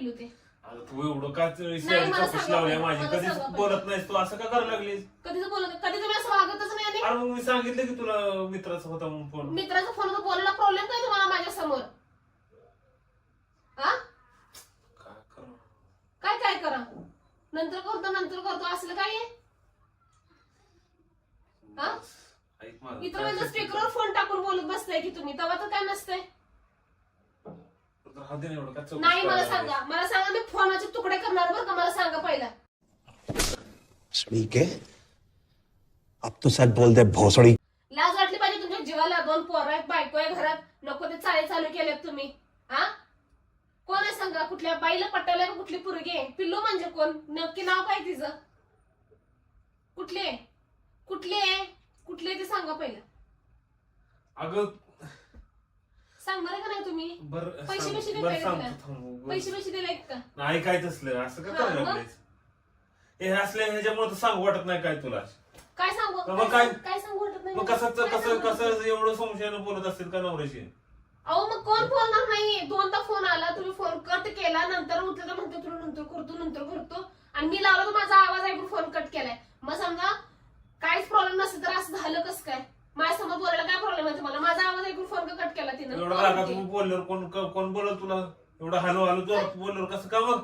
पिल्लू ते? तू एवढं काय चौकशी लावली माझी? कधीच बोलत नाहीस तू, असं का करायला लागलीस? कधीच बोलत, कधी तुम्ही असं वागतच नाही. अरे मग मी सांगितलं की तुला मित्राचा होता म्हणून फोन. मित्राचा फोन बोलायला प्रॉब्लेम काय तुम्हाला माझ्या समोर? काय करा? नंतर करतो असलं काय आहे? इतर वेळेस स्पीकरवर फोन टाकून बोलत बसताय की तुम्ही, तेव्हा तर काय नसतंय. नाही मला सांगा मी फोनाचे तुकडे करणार बरं का, मला सांगा पहिला. ठीक है, अब तो सच बोल दे भोसड़ी. लाज वाटली पाहिजे तुमच्या जीवाला. 2 पोरं आहेत, बायको आहे घरात, नको ते चालू केलेत तुम्ही. हा कोण आहे सांगा? कुठल्या बाईला पटवलंय का? कुठली पोरगी आहे? पिल्लू म्हणजे कोण? नक्की नाव काय तिचं? कुठले ते सांगा पहिला. अगं सांगणार का नाही तुम्ही? पैसे दिले का? नाही काय तसलं असं का करायला लागलीस? हे असले ह्याच्यामुळे तर सांगू वाटत नाही काय तुला. काय सांगू वाटत नाही? मग कसं एवढं संशयानं बोलत असेल का नवऱ्याशी? अहो मग कोण बोलणार नाही? 2दा फोन आला, तुम्ही फोन कट केला, नंतर उठलं तर म्हणतो तुला नंतर करतो आणि मी लावला तर माझा आवाज ऐकून फोन कट केलाय. मग समजा काहीच प्रॉब्लेम नसेल तर असं झालं कसं काय? माझ्या समोर बोलायला काय प्रॉब्लेम आहे तुम्हाला? माझा आवाज ऐकून फोन कट केला तिनं. एवढं रागात बोलल्यावर कोण बोलल तुला? एवढं हॅलो बोलल्यावर कसं का? मग